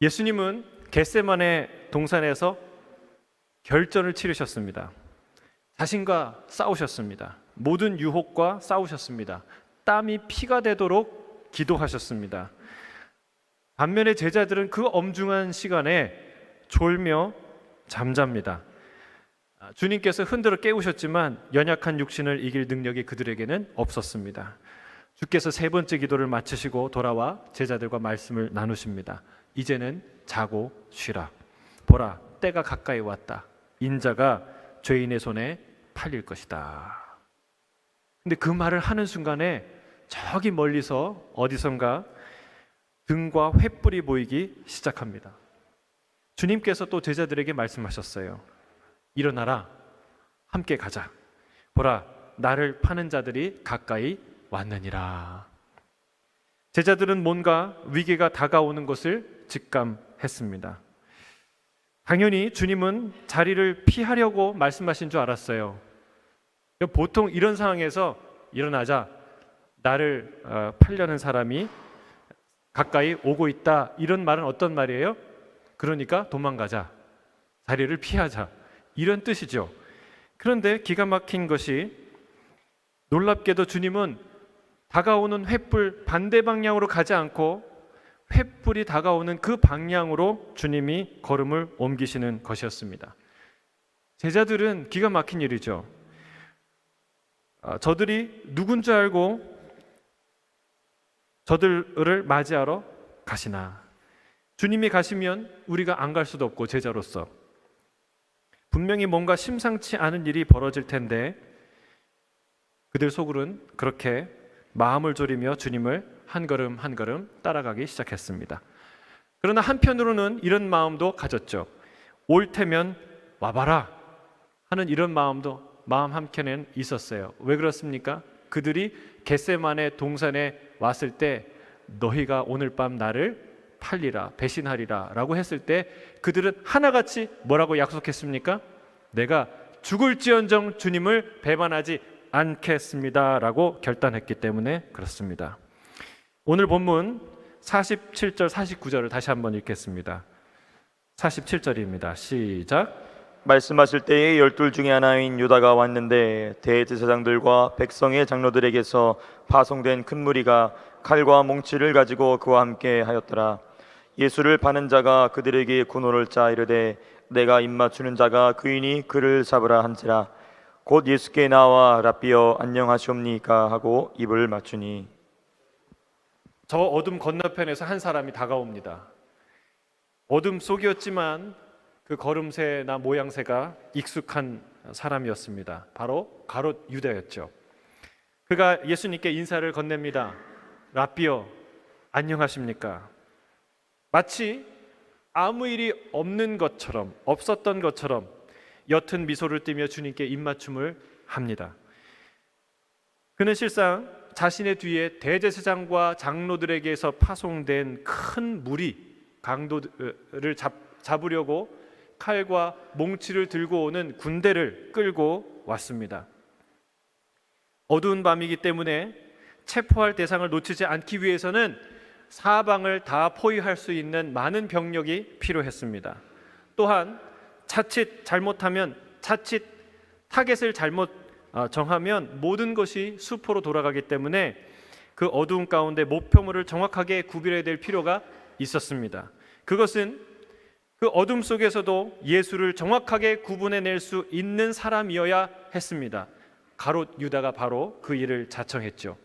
예수님은 겟세마네 동산에서 결전을 치르셨습니다. 자신과 싸우셨습니다. 모든 유혹과 싸우셨습니다. 땀이 피가 되도록 기도하셨습니다. 반면에 제자들은 그 엄중한 시간에 졸며 잠잡니다. 주님께서 흔들어 깨우셨지만 연약한 육신을 이길 능력이 그들에게는 없었습니다. 주께서 세 번째 기도를 마치시고 돌아와 제자들과 말씀을 나누십니다. 이제는 자고 쉬라. 보라, 때가 가까이 왔다. 인자가 죄인의 손에 팔릴 것이다. 근데 그 말을 하는 순간에 저기 멀리서 어디선가 등과 횃불이 보이기 시작합니다. 주님께서 또 제자들에게 말씀하셨어요. 일어나라, 함께 가자. 보라, 나를 파는 자들이 가까이 왔느니라. 제자들은 뭔가 위기가 다가오는 것을 직감했습니다. 당연히 주님은 자리를 피하려고 말씀하신 줄 알았어요. 보통 이런 상황에서 일어나자, 나를 팔려는 사람이 가까이 오고 있다, 이런 말은 어떤 말이에요? 그러니까 도망가자, 자리를 피하자, 이런 뜻이죠. 그런데 기가 막힌 것이 놀랍게도 주님은 다가오는 횃불 반대 방향으로 가지 않고 횃불이 다가오는 그 방향으로 주님이 걸음을 옮기시는 것이었습니다. 제자들은 기가 막힌 일이죠. 저들이 누군 줄 알고 저들을 맞이하러 가시나. 주님이 가시면 우리가 안 갈 수도 없고, 제자로서 분명히 뭔가 심상치 않은 일이 벌어질 텐데 그들 속으로는 그렇게 마음을 졸이며 주님을 한 걸음 한 걸음 따라가기 시작했습니다. 그러나 한편으로는 이런 마음도 가졌죠. 올 테면 와봐라 하는 이런 마음 한켠에는 있었어요. 왜 그렇습니까? 그들이 겟세마네 동산에 왔을 때 너희가 오늘 밤 나를 팔리라, 배신하리라 라고 했을 때 그들은 하나같이 뭐라고 약속했습니까? 내가 죽을지언정 주님을 배반하지 않겠습니다 라고 결단했기 때문에 그렇습니다. 오늘 본문 47절 49절을 다시 한번 읽겠습니다. 47절입니다. 시작. 말씀하실 때에 12 중에 하나인 유다가 왔는데 대제사장들과 백성의 장로들에게서 파송된 큰 무리가 칼과 몽치를 가지고 그와 함께 하였더라. 예수를 파는 자가 그들에게 군호를 짜 이르되 내가 입맞추는 자가 그이니 그를 잡으라 한지라. 곧 예수께 나와 랍비여 안녕하시옵니까 하고 입을 맞추니. 저 어둠 건너편에서 한 사람이 다가옵니다. 어둠 속이었지만 그 걸음새나 모양새가 익숙한 사람이었습니다. 바로 가롯 유다였죠. 그가 예수님께 인사를 건넵니다. 랍비여 안녕하십니까? 마치 아무 일이 없는 것처럼, 없었던 것처럼 옅은 미소를 띠며 주님께 입맞춤을 합니다. 그는 실상 자신의 뒤에 대제사장과 장로들에게서 파송된 큰 무리, 강도를 잡으려고 칼과 몽치를 들고 오는 군대를 끌고 왔습니다. 어두운 밤이기 때문에 체포할 대상을 놓치지 않기 위해서는 사방을 다 포위할 수 있는 많은 병력이 필요했습니다. 또한 자칫 잘못하면, 자칫 타겟을 잘못 정하면 모든 것이 수포로 돌아가기 때문에 그 어두운 가운데 목표물을 정확하게 구별해야 될 필요가 있었습니다. 그것은 그 어둠 속에서도 예수를 정확하게 구분해낼 수 있는 사람이어야 했습니다. 가롯 유다가 바로 그 일을 자청했죠.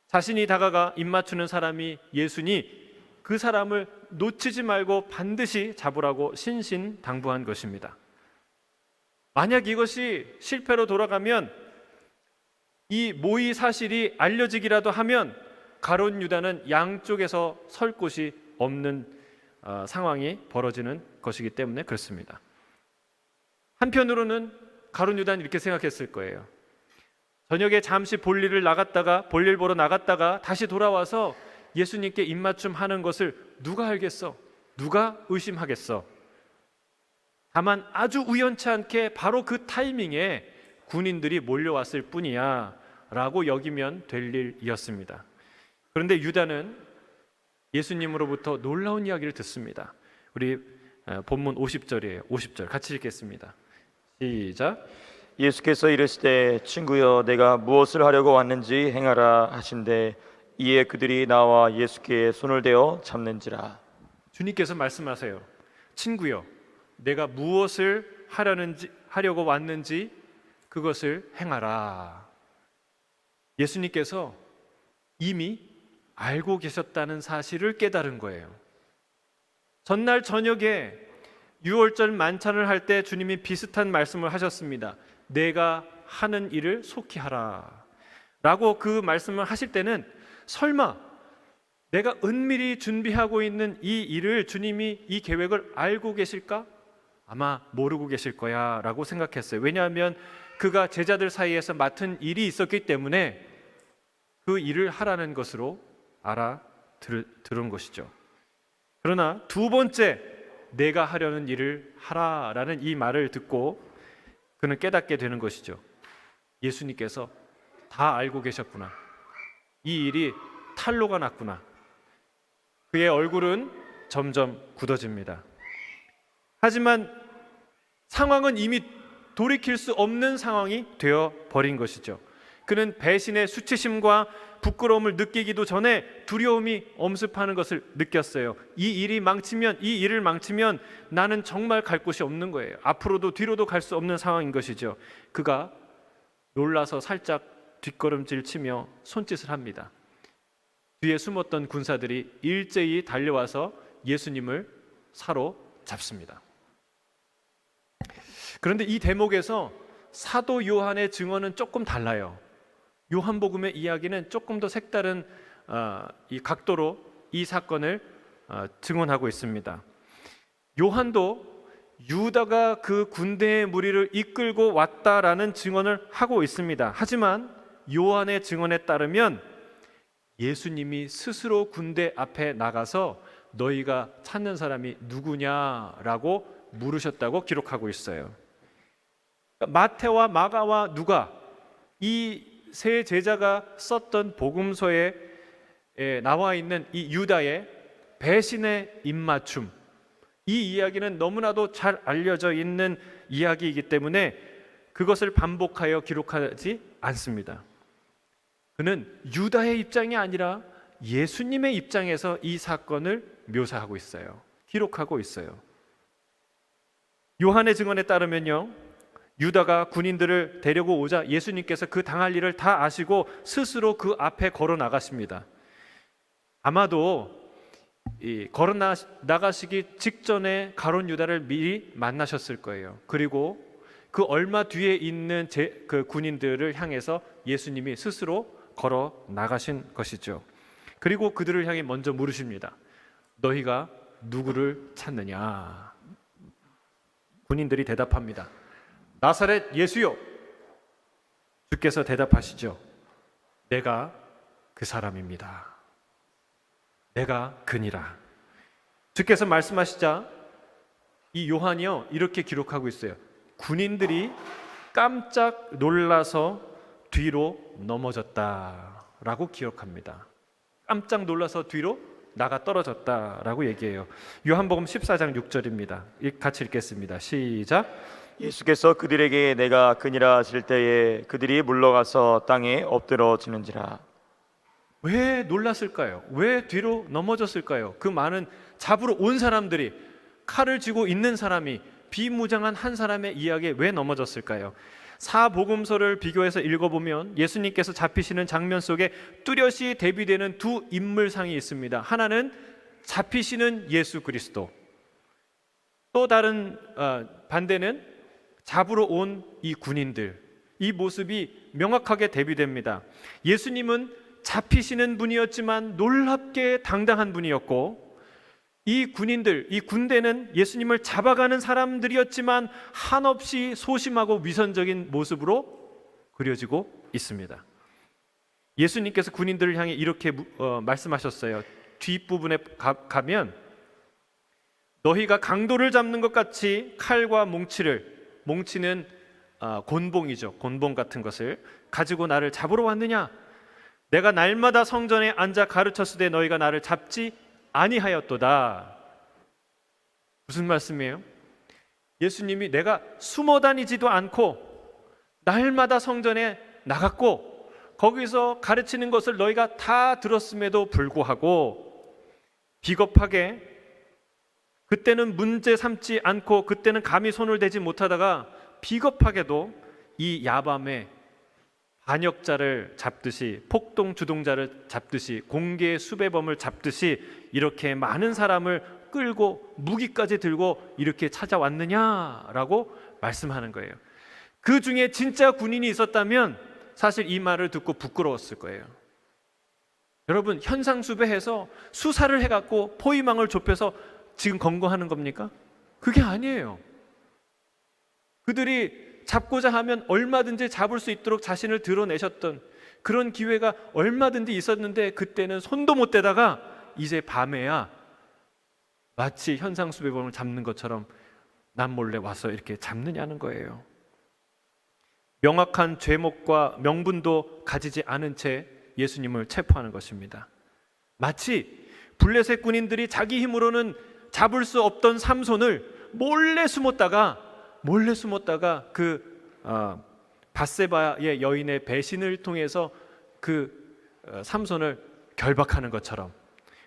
자신이 다가가 입맞추는 사람이 예수니 그 사람을 놓치지 말고 반드시 잡으라고 신신당부한 것입니다. 만약 이것이 실패로 돌아가면, 이 모의 사실이 알려지기라도 하면 가롯 유다는 양쪽에서 설 곳이 없는 상황이 벌어지는 것이기 때문에 그렇습니다. 한편으로는 가롯 유다는 이렇게 생각했을 거예요. 저녁에 잠시 볼일 보러 나갔다가 다시 돌아와서 예수님께 입맞춤 하는 것을 누가 알겠어? 누가 의심하겠어? 다만 아주 우연치 않게 바로 그 타이밍에 군인들이 몰려왔을 뿐이야 라고 여기면 될 일이었습니다. 그런데 유다는 예수님으로부터 놀라운 이야기를 듣습니다. 우리 본문 50절이에요. 50절 같이 읽겠습니다. 시작. 예수께서 이르시되 친구여 내가 무엇을 하려고 왔는지 행하라 하신대 이에 그들이 나와 예수께 손을 대어 잡는지라. 주님께서 말씀하세요. 친구여, 내가 무엇을 하려고 왔는지 그것을 행하라. 예수님께서 이미 알고 계셨다는 사실을 깨달은 거예요. 전날 저녁에 유월절 만찬을 할 때 주님이 비슷한 말씀을 하셨습니다. 내가 하는 일을 속히 하라 라고 그 말씀을 하실 때는 설마 내가 은밀히 준비하고 있는 이 일을 주님이 이 계획을 알고 계실까? 아마 모르고 계실 거야 라고 생각했어요. 왜냐하면 그가 제자들 사이에서 맡은 일이 있었기 때문에 그 일을 하라는 것으로 알아들은 것이죠. 그러나 두 번째 내가 하려는 일을 하라라는 이 말을 듣고 그는 깨닫게 되는 것이죠. 예수님께서 다 알고 계셨구나. 이 일이 탄로가 났구나. 그의 얼굴은 점점 굳어집니다. 하지만 상황은 이미 돌이킬 수 없는 상황이 되어 버린 것이죠. 그는 배신의 수치심과 부끄러움을 느끼기도 전에 두려움이 엄습하는 것을 느꼈어요. 이 일을 망치면 나는 정말 갈 곳이 없는 거예요. 앞으로도 뒤로도 갈 수 없는 상황인 것이죠. 그가 놀라서 살짝 뒷걸음질 치며 손짓을 합니다. 뒤에 숨었던 군사들이 일제히 달려와서 예수님을 사로잡습니다. 그런데 이 대목에서 사도 요한의 증언은 조금 달라요. 요한복음의 이야기는 조금 더 색다른 이 각도로 이 사건을 증언하고 있습니다. 요한도 유다가 그 군대의 무리를 이끌고 왔다라는 증언을 하고 있습니다. 하지만 요한의 증언에 따르면 예수님이 스스로 군대 앞에 나가서 너희가 찾는 사람이 누구냐라고 물으셨다고 기록하고 있어요. 마태와 마가와 누가 이 세 제자가 썼던 복음서에 나와 있는 이 유다의 배신의 입맞춤, 이 이야기는 너무나도 잘 알려져 있는 이야기이기 때문에 그것을 반복하여 기록하지 않습니다. 그는 유다의 입장이 아니라 예수님의 입장에서 이 사건을 묘사하고 있어요. 기록하고 있어요. 요한의 증언에 따르면요, 유다가 군인들을 데리고 오자 예수님께서 그 당할 일을 다 아시고 스스로 그 앞에 걸어 나가십니다. 아마도 걸어 나가시기 직전에 가룟 유다를 미리 만나셨을 거예요. 그리고 그 얼마 뒤에 있는 그 군인들을 향해서 예수님이 스스로 걸어 나가신 것이죠. 그리고 그들을 향해 먼저 물으십니다. 너희가 누구를 찾느냐? 군인들이 대답합니다. 나사렛 예수요. 주께서 대답하시죠. 내가 그 사람입니다. 내가 그니라. 주께서 말씀하시자 이 요한이요 이렇게 기록하고 있어요. 군인들이 깜짝 놀라서 뒤로 넘어졌다라고 기록합니다. 깜짝 놀라서 뒤로 나가 떨어졌다라고 얘기해요. 요한복음 14장 6절입니다. 같이 읽겠습니다. 시작. 예수께서 그들에게 내가 그니라 하실 때에 그들이 물러가서 땅에 엎드러지는지라. 왜 놀랐을까요? 왜 뒤로 넘어졌을까요? 그 많은 잡으러 온 사람들이, 칼을 쥐고 있는 사람이, 비무장한 한 사람의 이야기에 왜 넘어졌을까요? 사복음서를 비교해서 읽어보면 예수님께서 잡히시는 장면 속에 뚜렷이 대비되는 두 인물상이 있습니다. 하나는 잡히시는 예수 그리스도, 또 다른 반대는 잡으러 온 이 군인들. 이 모습이 명확하게 대비됩니다. 예수님은 잡히시는 분이었지만 놀랍게 당당한 분이었고, 이 군인들, 이 군대는 예수님을 잡아가는 사람들이었지만 한없이 소심하고 위선적인 모습으로 그려지고 있습니다. 예수님께서 군인들을 향해 이렇게 말씀하셨어요. 뒷부분에 가면 너희가 강도를 잡는 것 같이 칼과 몽치는 곤봉이죠. 곤봉 같은 것을 가지고 나를 잡으러 왔느냐? 내가 날마다 성전에 앉아 가르쳤으되 너희가 나를 잡지 아니하였도다. 무슨 말씀이에요? 예수님이 내가 숨어 다니지도 않고 날마다 성전에 나갔고 거기서 가르치는 것을 너희가 다 들었음에도 불구하고 비겁하게 그때는 문제 삼지 않고 그때는 감히 손을 대지 못하다가 비겁하게도 이 야밤에 반역자를 잡듯이 폭동 주동자를 잡듯이 공개 수배범을 잡듯이 이렇게 많은 사람을 끌고 무기까지 들고 이렇게 찾아왔느냐라고 말씀하는 거예요. 그 중에 진짜 군인이 있었다면 사실 이 말을 듣고 부끄러웠을 거예요. 여러분, 현상수배해서 수사를 해갖고 포위망을 좁혀서 지금 검거하는 겁니까? 그게 아니에요. 그들이 잡고자 하면 얼마든지 잡을 수 있도록 자신을 드러내셨던 그런 기회가 얼마든지 있었는데 그때는 손도 못 대다가 이제 밤에야 마치 현상수배범을 잡는 것처럼 남몰래 와서 이렇게 잡느냐는 거예요. 명확한 죄목과 명분도 가지지 않은 채 예수님을 체포하는 것입니다. 마치 블레셋 군인들이 자기 힘으로는 잡을 수 없던 삼손을 몰래 숨었다가 그 밧세바의 여인의 배신을 통해서 그 삼손을 결박하는 것처럼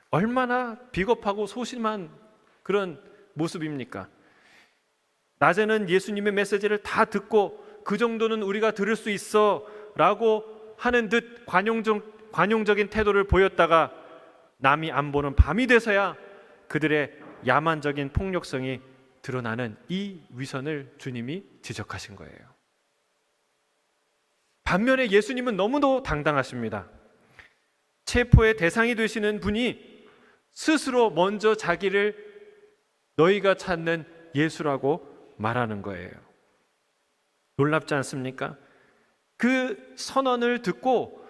얼마나 비겁하고 소심한 그런 모습입니까? 낮에는 예수님의 메시지를 다 듣고 그 정도는 우리가 들을 수 있어 라고 하는 듯 관용적인 태도를 보였다가 남이 안 보는 밤이 돼서야 그들의 야만적인 폭력성이 드러나는 이 위선을 주님이 지적하신 거예요. 반면에 예수님은 너무도 당당하십니다. 체포의 대상이 되시는 분이 스스로 먼저 자기를 너희가 찾는 예수라고 말하는 거예요. 놀랍지 않습니까? 그 선언을 듣고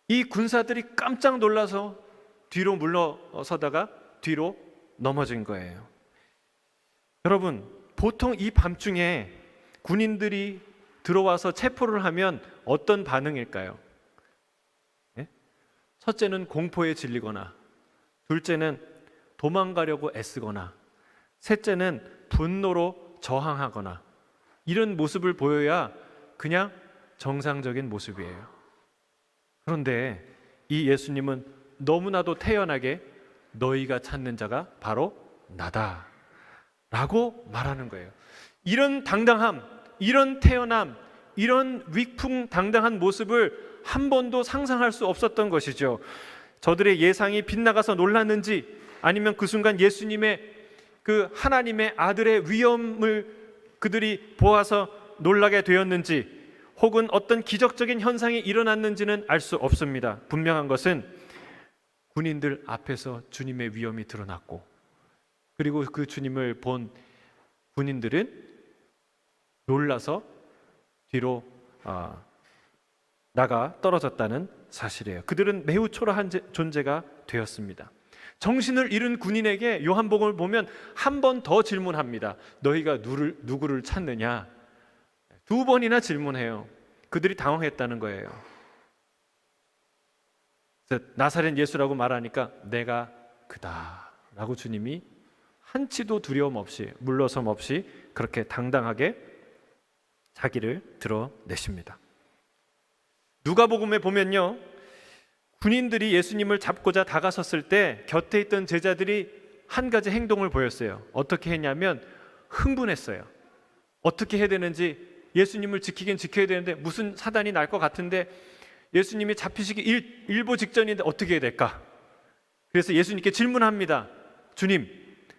이 군사들이 깜짝 놀라서 뒤로 물러서다가 뒤로 넘어진 거예요. 여러분, 보통 이 밤중에 군인들이 들어와서 체포를 하면 어떤 반응일까요? 예? 첫째는 공포에 질리거나, 둘째는 도망가려고 애쓰거나, 셋째는 분노로 저항하거나, 이런 모습을 보여야 그냥 정상적인 모습이에요. 그런데 이 예수님은 너무나도 태연하게 너희가 찾는 자가 바로 나다 라고 말하는 거예요. 이런 당당함, 이런 태연함, 이런 위풍당당한 모습을 한 번도 상상할 수 없었던 것이죠. 저들의 예상이 빗나가서 놀랐는지 아니면 그 순간 예수님의 그 하나님의 아들의 위엄을 그들이 보아서 놀라게 되었는지 혹은 어떤 기적적인 현상이 일어났는지는 알 수 없습니다. 분명한 것은 군인들 앞에서 주님의 위엄이 드러났고 그리고 그 주님을 본 군인들은 놀라서 뒤로 나가 떨어졌다는 사실이에요. 그들은 매우 초라한 존재가 되었습니다. 정신을 잃은 군인에게 요한복음을 보면 한 번 더 질문합니다. 너희가 누구를 찾느냐? 두 번이나 질문해요. 그들이 당황했다는 거예요. 나사렛 예수라고 말하니까 내가 그다라고 주님이 한치도 두려움 없이 물러섬 없이 그렇게 당당하게 자기를 드러내십니다. 누가복음에 보면요, 군인들이 예수님을 잡고자 다가섰을 때 곁에 있던 제자들이 한 가지 행동을 보였어요. 어떻게 했냐면 흥분했어요. 어떻게 해야 되는지, 예수님을 지키긴 지켜야 되는데 무슨 사단이 날 것 같은데 예수님이 잡히시기 일보 직전인데 어떻게 해야 될까? 그래서 예수님께 질문합니다. 주님,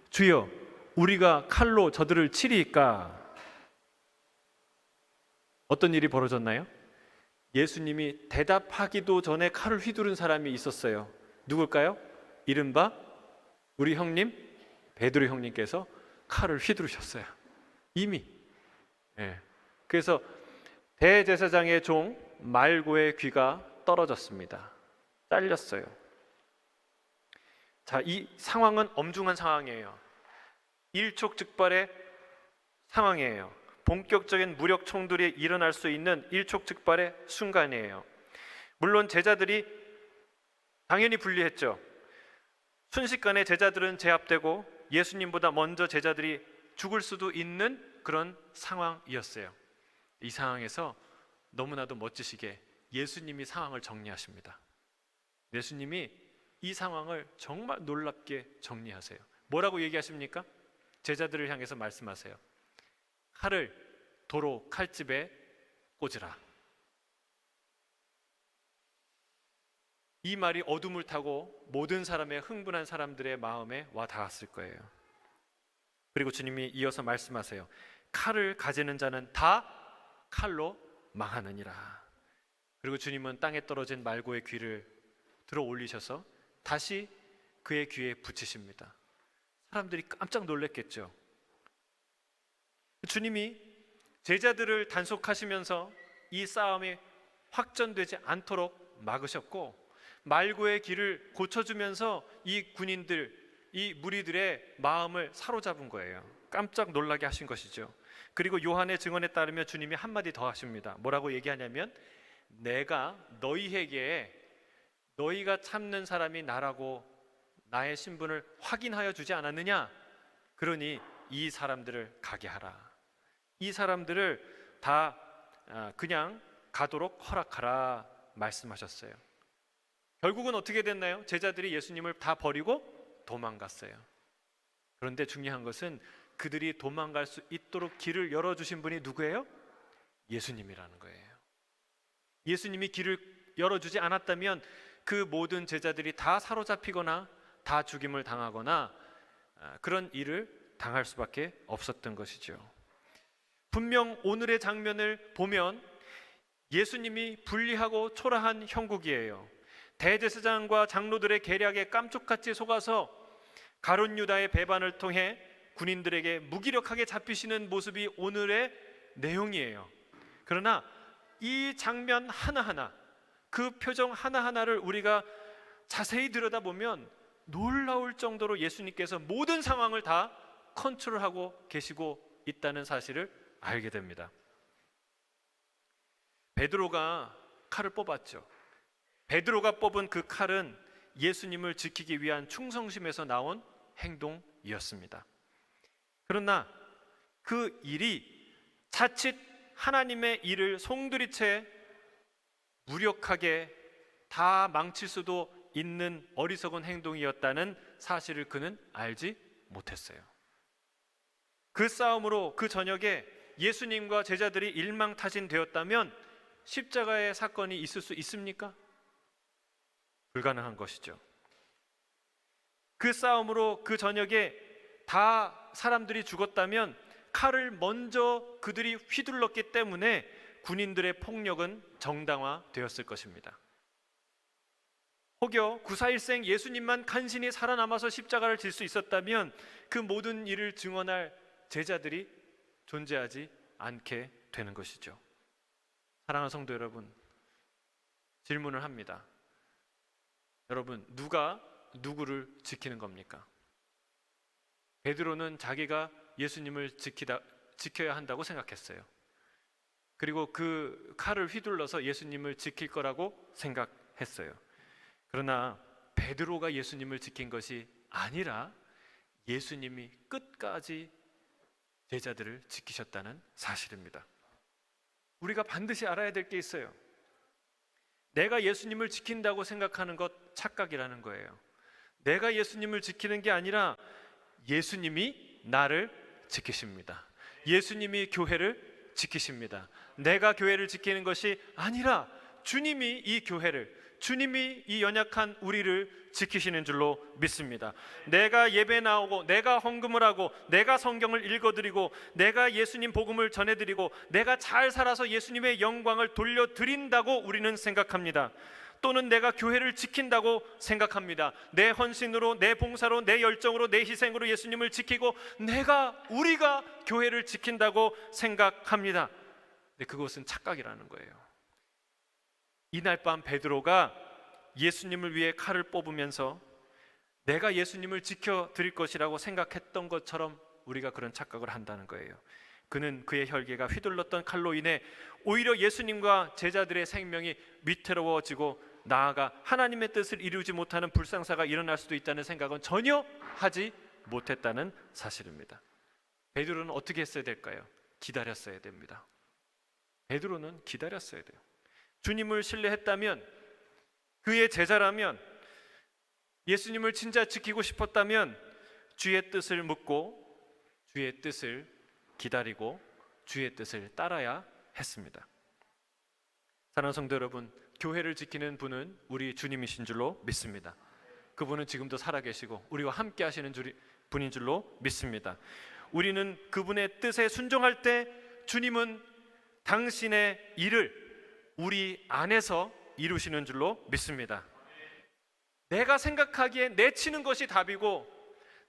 주여, 우리가 칼로 저들을 치리이까? 어떤 일이 벌어졌나요? 예수님이 대답하기도 전에 칼을 휘두른 사람이 있었어요. 누굴까요? 이른바 우리 형님 베드로 형님께서 칼을 휘두르셨어요. 이미. 그래서 대제사장의 종 말고의 귀가 떨어졌습니다. 잘렸어요. 자, 이 상황은 엄중한 상황이에요. 일촉즉발의 상황이에요. 본격적인 무력衝突이 일어날 수 있는 일촉즉발의 순간이에요. 물론 제자들이 당연히 불리했죠. 순식간에 제자들은 제압되고 예수님보다 먼저 제자들이 죽을 수도 있는 그런 상황이었어요. 이 상황에서 너무나도 멋지시게 예수님이 상황을 정리하십니다. 예수님이 이 상황을 정말 놀랍게 정리하세요. 뭐라고 얘기하십니까? 제자들을 향해서 말씀하세요. 칼을 도로 칼집에 꽂으라. 이 말이 어둠을 타고 모든 사람의 흥분한 사람들의 마음에 와 닿았을 거예요. 그리고 주님이 이어서 말씀하세요. 칼을 가지는 자는 다 칼로 망하느니라. 그리고 주님은 땅에 떨어진 말고의 귀를 들어 올리셔서 다시 그의 귀에 붙이십니다. 사람들이 깜짝 놀랐겠죠. 주님이 제자들을 단속하시면서 이 싸움이 확전되지 않도록 막으셨고, 말고의 길을 고쳐주면서 이 군인들, 이 무리들의 마음을 사로잡은 거예요. 깜짝 놀라게 하신 것이죠. 그리고 요한의 증언에 따르면 주님이 한마디 더 하십니다. 뭐라고 얘기하냐면, 내가 너희에게 너희가 참는 사람이 나라고 나의 신분을 확인하여 주지 않았느냐? 그러니 이 사람들을 가게 하라. 이 사람들을 다 그냥 가도록 허락하라 말씀하셨어요. 결국은 어떻게 됐나요? 제자들이 예수님을 다 버리고 도망갔어요. 그런데 중요한 것은 그들이 도망갈 수 있도록 길을 열어주신 분이 누구예요? 예수님이라는 거예요. 예수님이 길을 열어주지 않았다면 그 모든 제자들이 다 사로잡히거나 다 죽임을 당하거나 그런 일을 당할 수밖에 없었던 것이죠. 분명 오늘의 장면을 보면 예수님이 불리하고 초라한 형국이에요. 대제사장과 장로들의 계략에 깜짝같이 속아서 가룟 유다의 배반을 통해 군인들에게 무기력하게 잡히시는 모습이 오늘의 내용이에요. 그러나 이 장면 하나하나, 그 표정 하나하나를 우리가 자세히 들여다보면 놀라울 정도로 예수님께서 모든 상황을 다 컨트롤하고 계시고 있다는 사실을 알게 됩니다. 베드로가 칼을 뽑았죠. 베드로가 뽑은 그 칼은 예수님을 지키기 위한 충성심에서 나온 행동이었습니다. 그러나 그 일이 자칫 하나님의 일을 송두리째 무력하게 다 망칠 수도 있는 어리석은 행동이었다는 사실을 그는 알지 못했어요. 그 싸움으로 그 저녁에 예수님과 제자들이 일망타진되었다면 십자가의 사건이 있을 수 있습니까? 불가능한 것이죠. 그 싸움으로 그 저녁에 다 사람들이 죽었다면 칼을 먼저 그들이 휘둘렀기 때문에 군인들의 폭력은 정당화되었을 것입니다. 혹여 구사일생 예수님만 간신히 살아남아서 십자가를 질 수 있었다면 그 모든 일을 증언할 제자들이 존재하지 않게 되는 것이죠. 사랑하는 성도 여러분, 질문을 합니다. 여러분, 누가 누구를 지키는 겁니까? 베드로는 자기가 예수님을 지켜야 한다고 생각했어요. 그리고 그 칼을 휘둘러서 예수님을 지킬 거라고 생각했어요. 그러나 베드로가 예수님을 지킨 것이 아니라 예수님이 끝까지 제자들을 지키셨다는 사실입니다. 우리가 반드시 알아야 될 게 있어요. 내가 예수님을 지킨다고 생각하는 것 착각이라는 거예요. 내가 예수님을 지키는 게 아니라 예수님이 나를 지키십니다. 예수님이 교회를 지키십니다. 내가 교회를 지키는 것이 아니라 주님이 이 교회를, 주님이 이 연약한 우리를 지키시는 줄로 믿습니다. 내가 예배 나오고, 내가 헌금을 하고, 내가 성경을 읽어드리고, 내가 예수님 복음을 전해드리고, 내가 잘 살아서 예수님의 영광을 돌려드린다고 우리는 생각합니다. 또는 내가 교회를 지킨다고 생각합니다. 내 헌신으로, 내 봉사로, 내 열정으로, 내 희생으로 예수님을 지키고 우리가 교회를 지킨다고 생각합니다. 근데 그것은 착각이라는 거예요. 이날 밤 베드로가 예수님을 위해 칼을 뽑으면서 내가 예수님을 지켜드릴 것이라고 생각했던 것처럼 우리가 그런 착각을 한다는 거예요. 그는 그의 혈기가 휘둘렀던 칼로 인해 오히려 예수님과 제자들의 생명이 위태로워지고 나아가 하나님의 뜻을 이루지 못하는 불상사가 일어날 수도 있다는 생각은 전혀 하지 못했다는 사실입니다. 베드로는 어떻게 했어야 될까요? 기다렸어야 됩니다. 베드로는 기다렸어야 돼요. 주님을 신뢰했다면, 그의 제자라면, 예수님을 진짜 지키고 싶었다면 주의 뜻을 묻고 주의 뜻을 기다리고 주의 뜻을 따라야 했습니다. 사랑하는 성도 여러분, 교회를 지키는 분은 우리 주님이신 줄로 믿습니다. 그분은 지금도 살아계시고 우리와 함께 하시는 분인 줄로 믿습니다. 우리는 그분의 뜻에 순종할 때 주님은 당신의 일을 우리 안에서 이루시는 줄로 믿습니다. 내가 생각하기에 내치는 것이 답이고,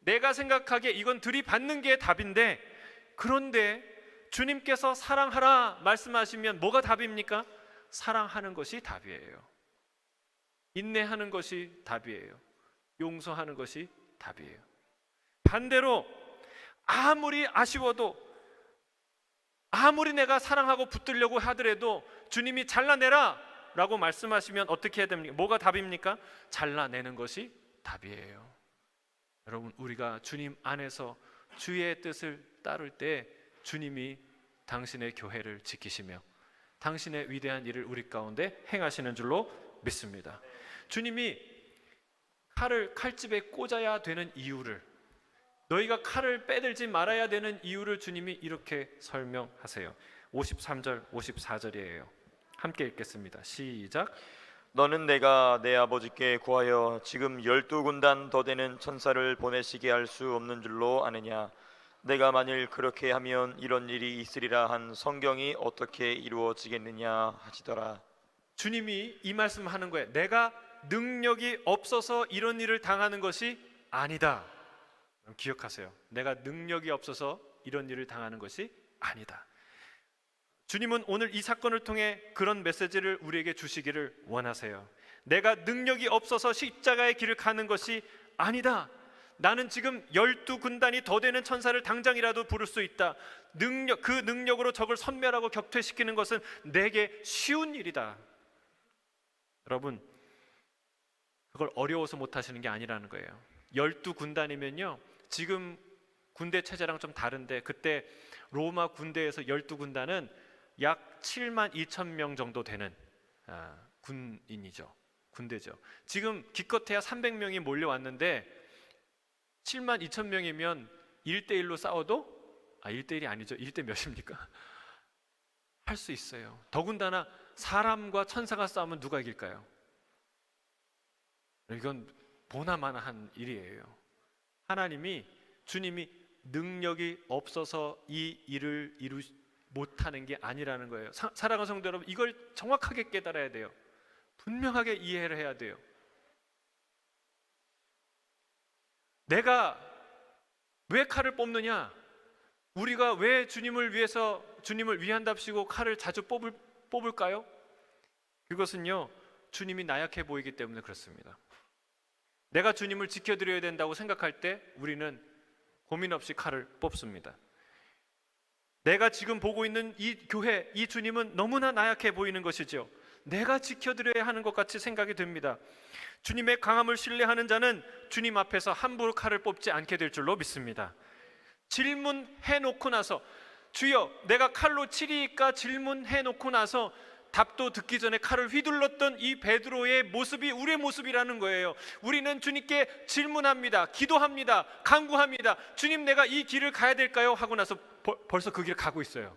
내가 생각하기에 이건 들이받는 게 답인데, 그런데 주님께서 사랑하라 말씀하시면 뭐가 답입니까? 사랑하는 것이 답이에요. 인내하는 것이 답이에요. 용서하는 것이 답이에요. 반대로 아무리 아쉬워도, 아무리 내가 사랑하고 붙들려고 하더라도 주님이 잘라내라 라고 말씀하시면 어떻게 해야 됩니까? 뭐가 답입니까? 잘라내는 것이 답이에요. 여러분, 우리가 주님 안에서 주의 뜻을 따를 때 주님이 당신의 교회를 지키시며 당신의 위대한 일을 우리 가운데 행하시는 줄로 믿습니다. 주님이 칼을 칼집에 꽂아야 되는 이유를, 너희가 칼을 빼들지 말아야 되는 이유를 주님이 이렇게 설명하세요. 53절 54절이에요. 함께 읽겠습니다. 시작. 너는 내가 내 아버지께 구하여 지금 12군단 더 되는 천사를 보내시게 할 수 없는 줄로 아느냐? 내가 만일 그렇게 하면 이런 일이 있으리라 한 성경이 어떻게 이루어지겠느냐 하시더라. 주님이 이 말씀하는 거예요. 내가 능력이 없어서 이런 일을 당하는 것이 아니다. 기억하세요. 내가 능력이 없어서 이런 일을 당하는 것이 아니다. 주님은 오늘 이 사건을 통해 그런 메시지를 우리에게 주시기를 원하세요. 내가 능력이 없어서 십자가의 길을 가는 것이 아니다. 나는 지금 12군단이 더 되는 천사를 당장이라도 부를 수 있다. 그 능력으로 적을 섬멸하고 격퇴시키는 것은 내게 쉬운 일이다. 여러분, 그걸 어려워서 못하시는 게 아니라는 거예요. 12군단이면요, 지금 군대 체제랑 좀 다른데, 그때 로마 군대에서 12군단은 약 7만 2천 명 정도 되는 군인이죠. 군대죠. 지금 기껏해야 300명이 몰려왔는데 7만 2천 명이면 1대1로 싸워도 1대1이 아니죠. 1대 몇입니까? 할 수 있어요. 더군다나 사람과 천사가 싸우면 누가 이길까요? 이건 보나마나한 일이에요. 주님이 능력이 없어서 이 일을 못하는 게 아니라는 거예요. 사랑하는 성도 여러분, 이걸 정확하게 깨달아야 돼요. 분명하게 이해를 해야 돼요. 내가 왜 칼을 뽑느냐? 우리가 왜 주님을 위해서, 주님을 위한답시고 칼을 자주 뽑을까요? 그것은요, 주님이 나약해 보이기 때문에 그렇습니다. 내가 주님을 지켜드려야 된다고 생각할 때 우리는 고민 없이 칼을 뽑습니다. 내가 지금 보고 있는 이 교회, 이 주님은 너무나 나약해 보이는 것이죠. 내가 지켜드려야 하는 것 같이 생각이 듭니다. 주님의 강함을 신뢰하는 자는 주님 앞에서 함부로 칼을 뽑지 않게 될 줄로 믿습니다. 질문해 놓고 나서, 주여 내가 칼로 치리이까 질문해 놓고 나서 답도 듣기 전에 칼을 휘둘렀던 이 베드로의 모습이 우리의 모습이라는 거예요. 우리는 주님께 질문합니다. 기도합니다. 간구합니다. 주님, 내가 이 길을 가야 될까요? 하고 나서 벌써 그 길을 가고 있어요.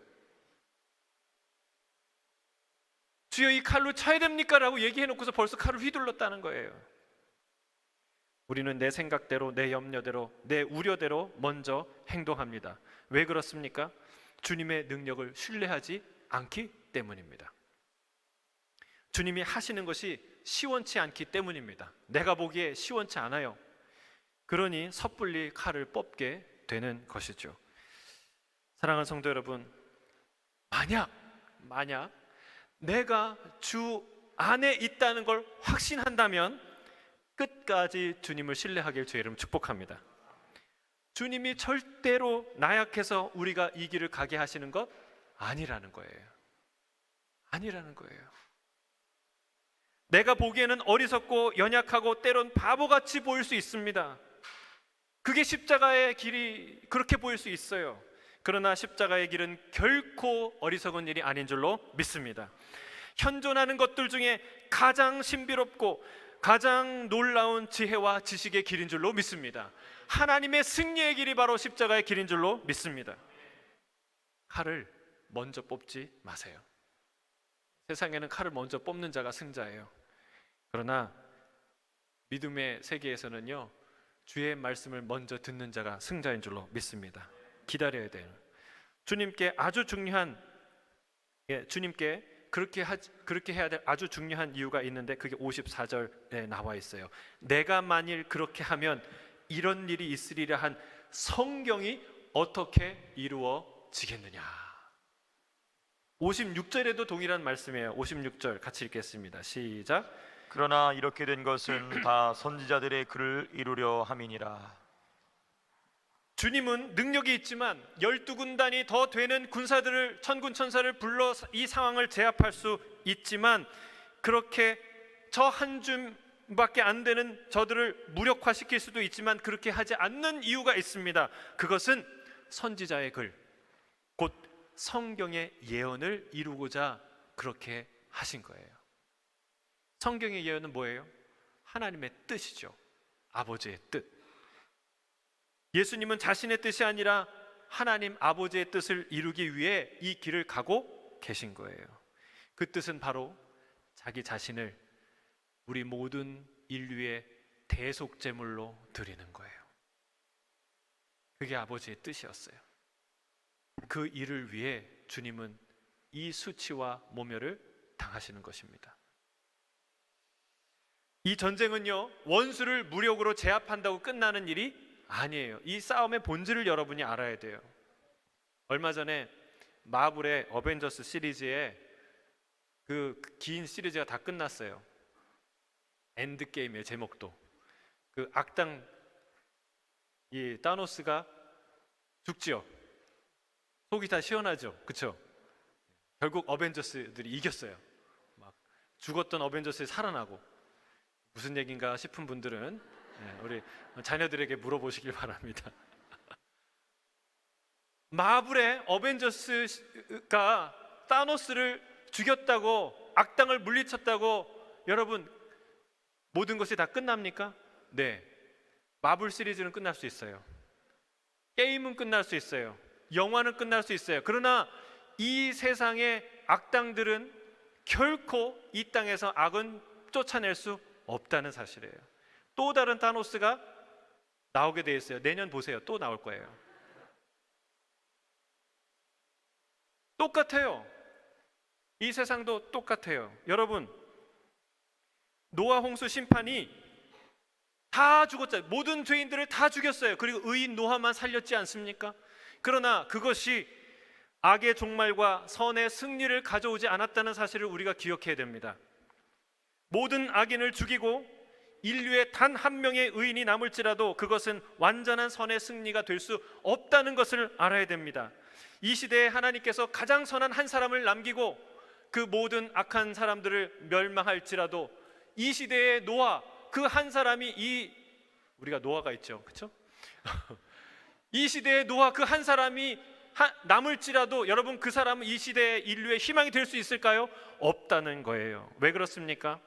주여 이 칼로 쳐야 됩니까? 라고 얘기해 놓고서 벌써 칼을 휘둘렀다는 거예요. 우리는 내 생각대로, 내 염려대로, 내 우려대로 먼저 행동합니다. 왜 그렇습니까? 주님의 능력을 신뢰하지 않기 때문입니다. 주님이 하시는 것이 시원치 않기 때문입니다. 내가 보기에 시원치 않아요. 그러니 섣불리 칼을 뽑게 되는 것이죠. 사랑하는 성도 여러분, 만약 내가 주 안에 있다는 걸 확신한다면 끝까지 주님을 신뢰하길 주의 이름 축복합니다. 주님이 절대로 나약해서 우리가 이 길을 가게 하시는 것 아니라는 거예요. 아니라는 거예요. 내가 보기에는 어리석고 연약하고 때론 바보같이 보일 수 있습니다. 그게 십자가의 길이 그렇게 보일 수 있어요. 그러나 십자가의 길은 결코 어리석은 일이 아닌 줄로 믿습니다. 현존하는 것들 중에 가장 신비롭고 가장 놀라운 지혜와 지식의 길인 줄로 믿습니다. 하나님의 승리의 길이 바로 십자가의 길인 줄로 믿습니다. 칼을 먼저 뽑지 마세요. 세상에는 칼을 먼저 뽑는 자가 승자예요. 그러나 믿음의 세계에서는요, 주의 말씀을 먼저 듣는 자가 승자인 줄로 믿습니다. 기다려야 돼요. 주님께 아주 중요한, 주님께 그렇게 해야 될 아주 중요한 이유가 있는데 그게 54절에 나와 있어요. 내가 만일 그렇게 하면 이런 일이 있으리라 한 성경이 어떻게 이루어지겠느냐. 56절에도 동일한 말씀이에요. 56절 같이 읽겠습니다. 시작. 그러나 이렇게 된 것은 다 선지자들의 글을 이루려 함이니라. 주님은 능력이 있지만 12군단이 더 되는 군사들을, 천군 천사를 불러 이 상황을 제압할 수 있지만 그렇게 저 한 줌밖에 안 되는 저들을 무력화시킬 수도 있지만 그렇게 하지 않는 이유가 있습니다. 그것은 선지자의 글, 곧 성경의 예언을 이루고자 그렇게 하신 거예요. 성경의 예언은 뭐예요? 하나님의 뜻이죠. 아버지의 뜻. 예수님은 자신의 뜻이 아니라 하나님 아버지의 뜻을 이루기 위해 이 길을 가고 계신 거예요. 그 뜻은 바로 자기 자신을 우리 모든 인류의 대속제물로 드리는 거예요. 그게 아버지의 뜻이었어요. 그 일을 위해 주님은 이 수치와 모멸을 당하시는 것입니다. 이 전쟁은요, 원수를 무력으로 제압한다고 끝나는 일이 아니에요. 이 싸움의 본질을 여러분이 알아야 돼요. 얼마 전에 마블의 어벤져스 시리즈에 그 긴 시리즈가 다 끝났어요. 엔드게임의 제목도. 그 악당 이 타노스가 죽지요. 속이 다 시원하죠. 그렇죠? 결국 어벤져스들이 이겼어요. 막 죽었던 어벤져스들이 살아나고. 무슨 얘기인가 싶은 분들은 우리 자녀들에게 물어보시길 바랍니다. 마블의 어벤져스가 타노스를 죽였다고, 악당을 물리쳤다고 여러분 모든 것이 다 끝납니까? 네. 마블 시리즈는 끝날 수 있어요. 게임은 끝날 수 있어요. 영화는 끝날 수 있어요. 그러나 이 세상의 악당들은 결코 이 땅에서 악은 쫓아낼 수 없다는 사실이에요. 또 다른 타노스가 나오게 돼 있어요. 내년 보세요. 또 나올 거예요. 똑같아요. 이 세상도 똑같아요. 여러분, 노아 홍수 심판이 다 죽었잖아요. 모든 죄인들을 다 죽였어요. 그리고 의인 노아만 살렸지 않습니까? 그러나 그것이 악의 종말과 선의 승리를 가져오지 않았다는 사실을 우리가 기억해야 됩니다. 모든 악인을 죽이고 인류의 단 한 명의 의인이 남을지라도 그것은 완전한 선의 승리가 될 수 없다는 것을 알아야 됩니다. 이 시대에 하나님께서 가장 선한 한 사람을 남기고 그 모든 악한 사람들을 멸망할지라도 이 시대의 노아, 그 한 사람이 우리가 노아가 있죠, 그렇죠? 이 시대의 노아 그 한 사람이 남을지라도 여러분 그 사람은 이 시대의 인류의 희망이 될 수 있을까요? 없다는 거예요. 왜 그렇습니까?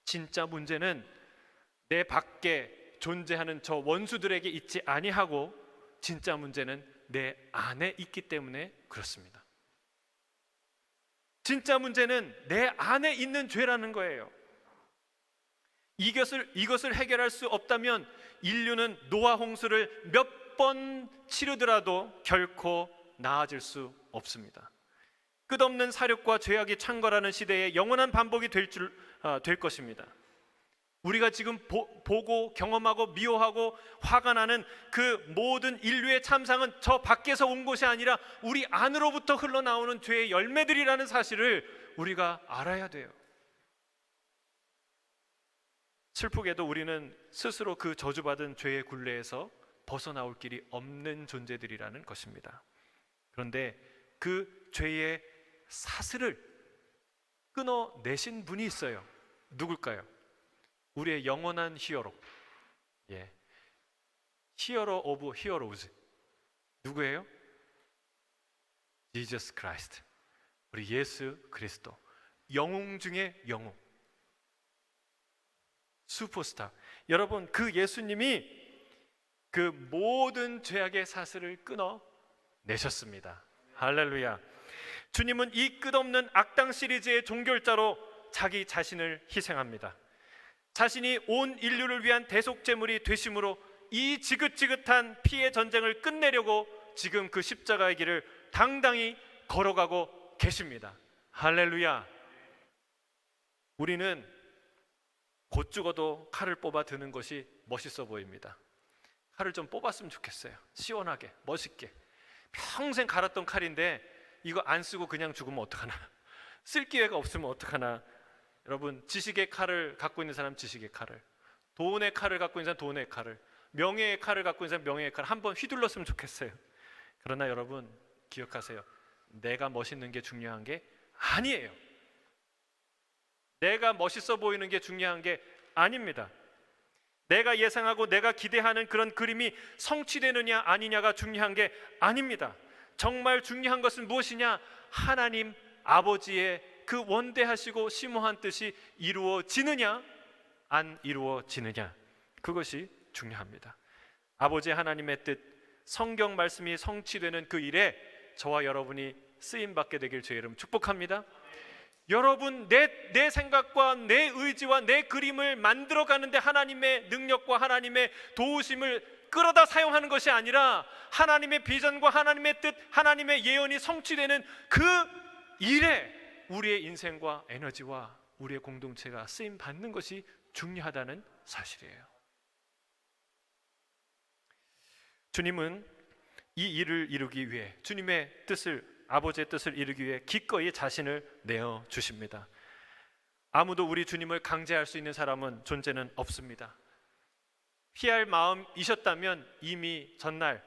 진짜 문제는 내 밖에 존재하는 저 원수들에게 있지 아니하고 진짜 문제는 내 안에 있기 때문에 그렇습니다. 진짜 문제는 내 안에 있는 죄라는 거예요. 이것을 해결할 수 없다면 인류는 노아 홍수를 몇 번 치르더라도 결코 나아질 수 없습니다. 끝없는 사륙과 죄악이 창궐하는 시대에 영원한 반복이 될 것입니다. 우리가 지금 보고 경험하고 미워하고 화가 나는 그 모든 인류의 참상은 저 밖에서 온 것이 아니라 우리 안으로부터 흘러나오는 죄의 열매들이라는 사실을 우리가 알아야 돼요. 슬프게도 우리는 스스로 그 저주받은 죄의 굴레에서 벗어나올 길이 없는 존재들이라는 것입니다. 그런데 그 죄의 사슬을 끊어내신 분이 있어요. 누굴까요? 우리의 영원한 히어로, 히어로 오브 히어로즈 누구예요? 지저스 크라이스트, 우리 예수 그리스도, 영웅 중에 영웅, 슈퍼스타. 여러분, 그 예수님이 그 모든 죄악의 사슬을 끊어 내셨습니다. 할렐루야. 주님은 이 끝없는 악당 시리즈의 종결자로 자기 자신을 희생합니다. 자신이 온 인류를 위한 대속 제물이 되심으로 이 지긋지긋한 피의 전쟁을 끝내려고 지금 그 십자가의 길을 당당히 걸어가고 계십니다. 할렐루야. 우리는 곧 죽어도 칼을 뽑아 드는 것이 멋있어 보입니다. 칼을 좀 뽑았으면 좋겠어요. 시원하게, 멋있게. 평생 갈았던 칼인데 이거 안 쓰고 그냥 죽으면 어떡하나, 쓸 기회가 없으면 어떡하나. 여러분, 지식의 칼을 갖고 있는 사람 지식의 칼을, 돈의 칼을 갖고 있는 사람 돈의 칼을, 명예의 칼을 갖고 있는 사람 명예의 칼을 한번 휘둘렀으면 좋겠어요. 그러나 여러분 기억하세요. 내가 멋있는 게 중요한 게 아니에요. 내가 멋있어 보이는 게 중요한 게 아닙니다. 내가 예상하고 내가 기대하는 그런 그림이 성취되느냐 아니냐가 중요한 게 아닙니다. 정말 중요한 것은 무엇이냐? 하나님 아버지의 그 원대하시고 심오한 뜻이 이루어지느냐 안 이루어지느냐, 그것이 중요합니다. 아버지 하나님의 뜻, 성경 말씀이 성취되는 그 일에 저와 여러분이 쓰임받게 되길 주의 이름 축복합니다. 여러분, 내 생각과 내 의지와 내 그림을 만들어가는데 하나님의 능력과 하나님의 도우심을 끌어다 사용하는 것이 아니라 하나님의 비전과 하나님의 뜻, 하나님의 예언이 성취되는 그 일에 우리의 인생과 에너지와 우리의 공동체가 쓰임받는 것이 중요하다는 사실이에요. 주님은 이 일을 이루기 위해, 주님의 뜻을, 아버지의 뜻을 이루기 위해 기꺼이 자신을 내어 주십니다. 아무도 우리 주님을 강제할 수 있는 사람은 존재는 없습니다. 피할 마음이셨다면 이미 전날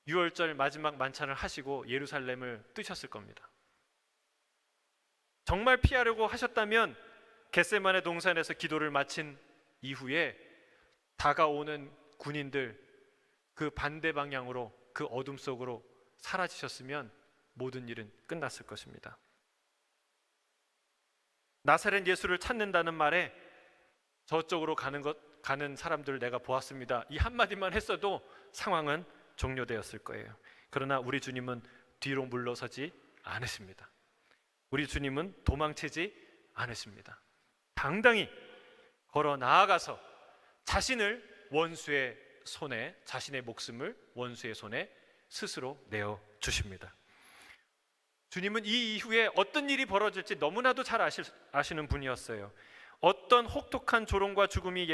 유월절 마지막 만찬을 하시고 예루살렘을 뜨셨을 겁니다. 정말 피하려고 하셨다면 겟세마네 동산에서 기도를 마친 이후에 다가오는 군인들 그 반대 방향으로, 그 어둠 속으로 사라지셨으면 모든 일은 끝났을 것입니다. 나사렛 예수를 찾는다는 말에 저쪽으로 가는 사람들을 내가 보았습니다, 이 한마디만 했어도 상황은 종료되었을 거예요. 그러나 우리 주님은 뒤로 물러서지 않으십니다. 우리 주님은 도망치지 않으십니다. 당당히 걸어 나아가서 자신을 원수의 손에, 자신의 목숨을 원수의 손에 스스로 내어 주십니다. 주님은 이 이후에 어떤 일이 벌어질지 너무나도 잘 아시는 분이었어요. 어떤 혹독한 조롱과 죽음이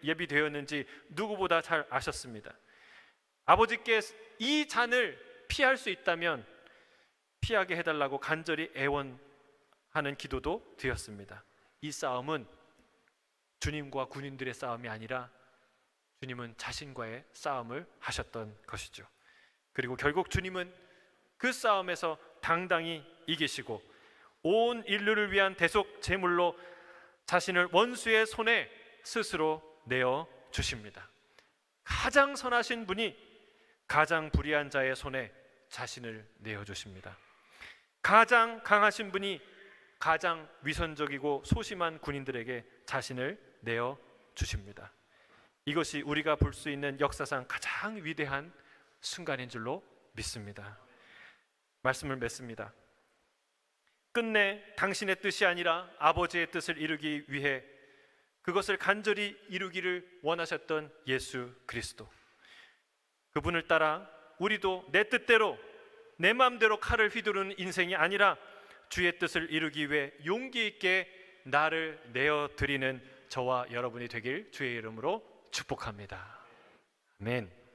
예비되었는지 누구보다 잘 아셨습니다. 아버지께 이 잔을 피할 수 있다면 피하게 해달라고 간절히 애원하는 기도도 드렸습니다. 이 싸움은 주님과 군인들의 싸움이 아니라 주님은 자신과의 싸움을 하셨던 것이죠. 그리고 결국 주님은 그 싸움에서 당당히 이기시고 온 인류를 위한 대속 제물로 자신을 원수의 손에 스스로 내어 주십니다. 가장 선하신 분이 가장 불의한 자의 손에 자신을 내어 주십니다. 가장 강하신 분이 가장 위선적이고 소심한 군인들에게 자신을 내어 주십니다. 이것이 우리가 볼 수 있는 역사상 가장 위대한 순간인 줄로 믿습니다. 말씀을 맺습니다. 끝내 당신의 뜻이 아니라 아버지의 뜻을 이루기 위해 그것을 간절히 이루기를 원하셨던 예수 그리스도, 그분을 따라 우리도 내 뜻대로 내 마음대로 칼을 휘두르는 인생이 아니라 주의 뜻을 이루기 위해 용기 있게 나를 내어드리는 저와 여러분이 되길 주의 이름으로 축복합니다. 아멘.